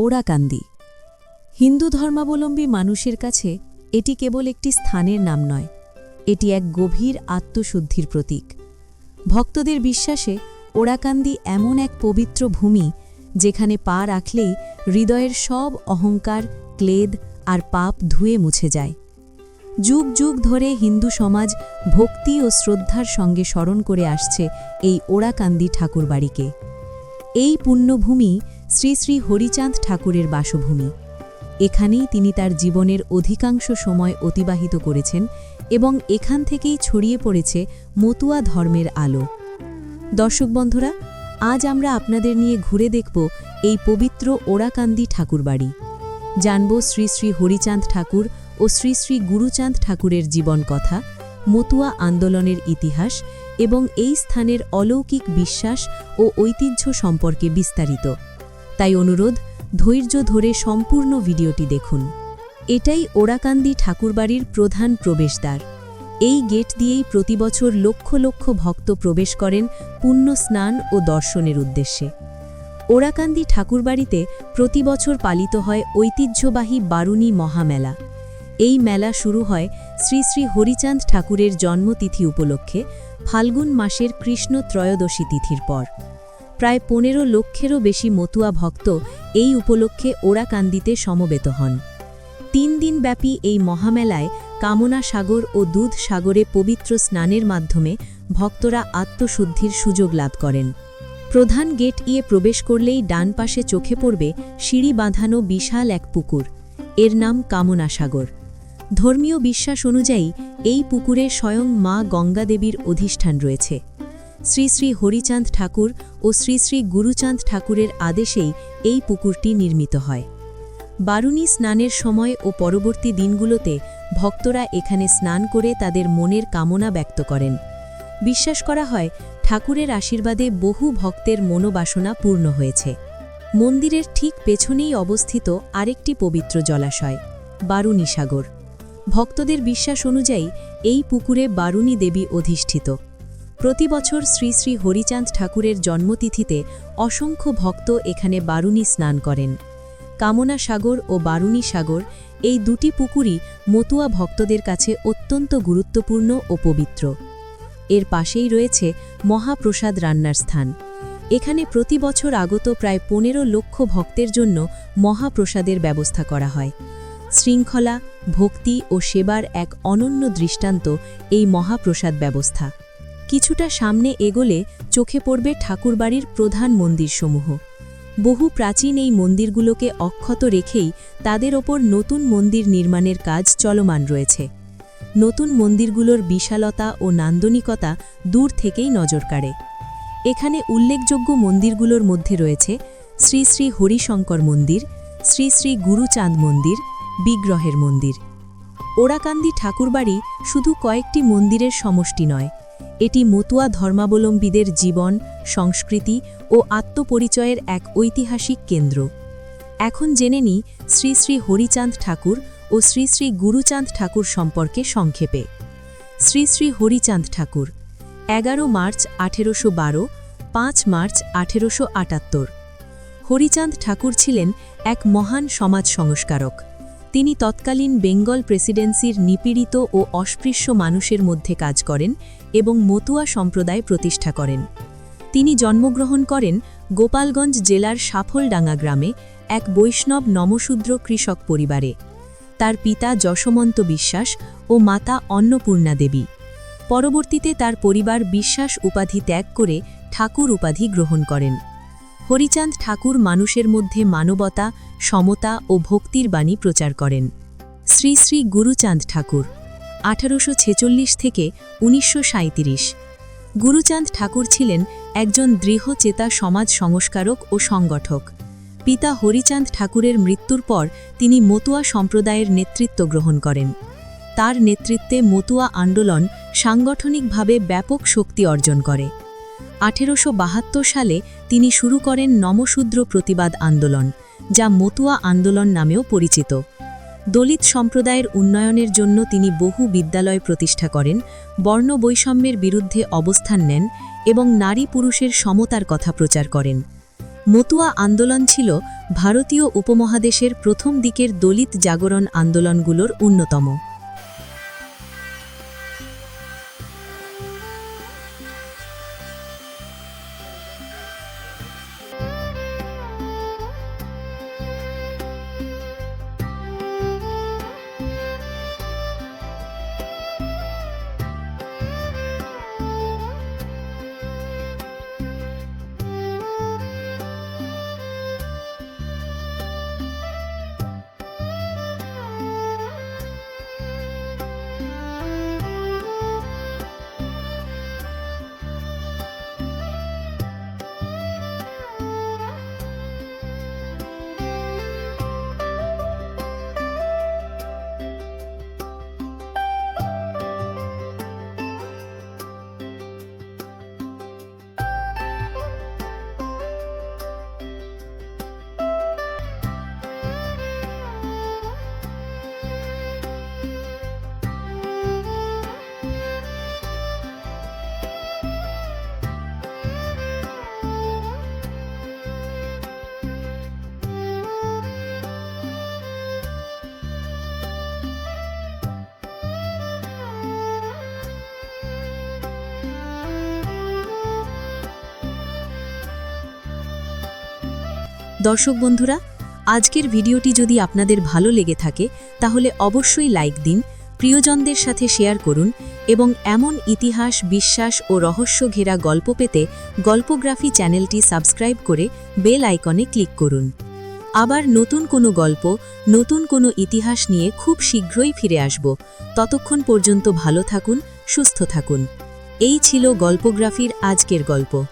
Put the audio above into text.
ওরাকান্দি। হিন্দু ধর্মাবলম্বী মানুষের কাছে এটি কেবল একটি স্থানের নাম নয়, এটি এক গভীর আত্মশুদ্ধির প্রতীক। ভক্তদের বিশ্বাসে ওরাকান্দি এমন এক পবিত্র ভূমি যেখানে পা রাখলেই হৃদয়ের সব অহংকার, ক্লেদ আর পাপ ধুয়ে মুছে যায়। যুগ যুগ ধরে হিন্দু সমাজ ভক্তি ও শ্রদ্ধার সঙ্গে স্মরণ করে আসছে এই ওরাকান্দি ঠাকুরবাড়িকে। এই পুণ্যভূমি শ্রী শ্রী হরিচাঁদ ঠাকুরের বাসভূমি। এখানেই তিনি তার জীবনের অধিকাংশ সময় অতিবাহিত করেছেন এবং এখান থেকেই ছড়িয়ে পড়েছে মতুয়া ধর্মের আলো। দর্শক বন্ধুরা, আজ আমরা আপনাদের নিয়ে ঘুরে দেখব এই পবিত্র ওরাকান্দি ঠাকুরবাড়ি। জানব শ্রী শ্রী হরিচাঁদ ঠাকুর ও শ্রী শ্রী গুরুচাঁদ ঠাকুরের জীবন কথা, মতুয়া আন্দোলনের ইতিহাস এবং এই স্থানের অলৌকিক বিশ্বাস ও ঐতিহ্য সম্পর্কে বিস্তারিত। তাই অনুরোধ, ধৈর্য ধরে সম্পূর্ণ ভিডিওটি দেখুন। এটাই ওরাকান্দি ঠাকুরবাড়ির প্রধান প্রবেশদ্বার। এই গেট দিয়েই প্রতিবছর লক্ষ লক্ষ ভক্ত প্রবেশ করেন পুণ্য স্নান ও দর্শনের উদ্দেশ্যে। ওরাকান্দি ঠাকুরবাড়িতে প্রতিবছর পালিত হয় ঐতিহ্যবাহী বারুণী মহামেলা। এই মেলা শুরু হয় শ্রী শ্রী হরিচাঁদ ঠাকুরের জন্মতিথি উপলক্ষে ফাল্গুন মাসের কৃষ্ণ ত্রয়োদশী তিথির পর। প্রায় 15 লক্ষেরও বেশি মতুয়া ভক্ত এই উপলক্ষে ওরাকান্দিতে সমবেত হন। 3 দিনব্যাপী এই মহামেলায় কামনা সাগর ও দুধ সাগরে পবিত্র স্নানের মাধ্যমে ভক্তরা আত্মশুদ্ধির সুযোগ লাভ করেন। প্রধান গেট দিয়ে প্রবেশ করলেই ডান পাশে চোখে পড়বে সিঁড়ি বাঁধানো বিশাল এক পুকুর। এর নাম কামনা সাগর। ধর্মীয় বিশ্বাস অনুযায়ী এই পুকুরে স্বয়ং মা গঙ্গা দেবীর অধিষ্ঠান রয়েছে। শ্রী শ্রী হরিচাঁদ ঠাকুর ও শ্রী শ্রী গুরুচাঁদ ঠাকুরের আদেশেই এই পুকুরটি নির্মিত হয়। বারুণী স্নানের সময় ও পরবর্তী দিনগুলোতে ভক্তরা এখানে স্নান করে তাদের মনের কামনা ব্যক্ত করেন। বিশ্বাস করা হয় ঠাকুরের আশীর্বাদে বহু ভক্তের মনোবাসনা পূর্ণ হয়েছে। মন্দিরের ঠিক পেছনেই অবস্থিত আরেকটি পবিত্র জলাশয়, বারুণী সাগর। ভক্তদের বিশ্বাস অনুযায়ী এই পুকুরে বারুণী দেবী অধিষ্ঠিত। প্রতি বছর শ্রী শ্রী হরিচাঁদ ঠাকুরের জন্মতিথিতে অসংখ্য ভক্ত এখানে বারুণী স্নান করেন। কামনা সাগর ও বারুণী সাগর এই দুটি পুকুরই মতুয়া ভক্তদের কাছে অত্যন্ত গুরুত্বপূর্ণ ও পবিত্র। এর পাশেই রয়েছে মহাপ্রসাদ রান্নার স্থান। এখানে প্রতি বছর আগত প্রায় 15 লক্ষ ভক্তের জন্য মহাপ্রসাদের ব্যবস্থা করা হয়। শৃঙ্খলা, ভক্তি ও সেবার এক অনন্য দৃষ্টান্ত এই মহাপ্রসাদ ব্যবস্থা। কিছুটা সামনে এগোলে চোখে পড়বে ঠাকুরবাড়ির প্রধান মন্দিরসমূহ। বহু প্রাচীন এই মন্দিরগুলোকে অক্ষত রেখেই তাদের ওপর নতুন মন্দির নির্মাণের কাজ চলমান রয়েছে। নতুন মন্দিরগুলোর বিশালতা ও নান্দনিকতা দূর থেকেই নজর কাড়ে। এখানে উল্লেখযোগ্য মন্দিরগুলোর মধ্যে রয়েছে শ্রী শ্রী হরিশঙ্কর মন্দির, শ্রী শ্রী গুরুচাঁদ মন্দির, বিগ্রহের মন্দির। ওরাকান্দি ঠাকুরবাড়ি শুধু কয়েকটি মন্দিরের সমষ্টি নয়, এটি মতুয়া ধর্মাবলম্বীদের জীবন, সংস্কৃতি ও আত্মপরিচয়ের এক ঐতিহাসিক কেন্দ্র। এখন জেনে নিই শ্রী শ্রী হরিচাঁদ ঠাকুর ও শ্রী শ্রী গুরুচাঁদ ঠাকুর সম্পর্কে সংক্ষেপে। শ্রী শ্রী হরিচাঁদ ঠাকুর 11 মার্চ 1812, 5 মার্চ 1878। হরিচাঁদ ঠাকুর ছিলেন এক মহান সমাজ সংস্কারক। তিনি তৎকালীন বেঙ্গল প্রেসিডেন্সির নিপীড়িত ও অস্পৃশ্য মানুষের মধ্যে কাজ করেন এবং মতুয়া সম্প্রদায় প্রতিষ্ঠা করেন। তিনি জন্মগ্রহণ করেন গোপালগঞ্জ জেলার সাফলডাঙ্গা গ্রামে এক বৈষ্ণব নমশূদ্র কৃষক পরিবারে। তার পিতা যশমন্ত বিশ্বাস ও মাতা অন্নপূর্ণা দেবী। পরবর্তীতে তার পরিবার বিশ্বাস উপাধি ত্যাগ করে ঠাকুর উপাধি গ্রহণ করেন। হরিচাঁদ ঠাকুর মানুষের মধ্যে মানবতা, সমতা ও ভক্তির বাণী প্রচার করেন। শ্রী শ্রী গুরুচাঁদ ঠাকুর 1846 থেকে 1937। গুরুচাঁদ ঠাকুর ছিলেন একজন দৃঢ়চেতা সমাজ সংস্কারক ও সংগঠক। পিতা হরিচাঁদ ঠাকুরের মৃত্যুর পর তিনি মতুয়া সম্প্রদায়ের নেতৃত্ব গ্রহণ করেন। তার নেতৃত্বে মতুয়া আন্দোলন সাংগঠনিকভাবে ব্যাপক শক্তি অর্জন করে। 1872 সালে তিনি শুরু করেন নমশূদ্র প্রতিবাদ আন্দোলন, যা মতুয়া আন্দোলন নামেও পরিচিত। দলিত সম্প্রদায়ের উন্নয়নের জন্য তিনি বহু বিদ্যালয় প্রতিষ্ঠা করেন, বর্ণ বৈষম্যের বিরুদ্ধে অবস্থান নেন এবং নারী পুরুষের সমতার কথা প্রচার করেন। মতুয়া আন্দোলন ছিল ভারতীয় উপমহাদেশের প্রথম দিকের দলিত জাগরণ আন্দোলনগুলোর অন্যতম। দর্শক বন্ধুরা, আজকের ভিডিওটি যদি আপনাদের ভালো লেগে থাকে তাহলে অবশ্যই লাইক দিন, প্রিয়জনদের সাথে শেয়ার করুন এবং এমন ইতিহাস, বিশ্বাস ও রহস্য ঘেরা গল্প পেতে গল্পগ্রাফি চ্যানেলটি সাবস্ক্রাইব করে বেল আইকনে ক্লিক করুন। আবার নতুন কোনো গল্প, নতুন কোনো ইতিহাস নিয়ে খুব শীঘ্রই ফিরে আসব। ততক্ষণ পর্যন্ত ভালো থাকুন, সুস্থ থাকুন। এই ছিল গল্পগ্রাফির আজকের গল্প।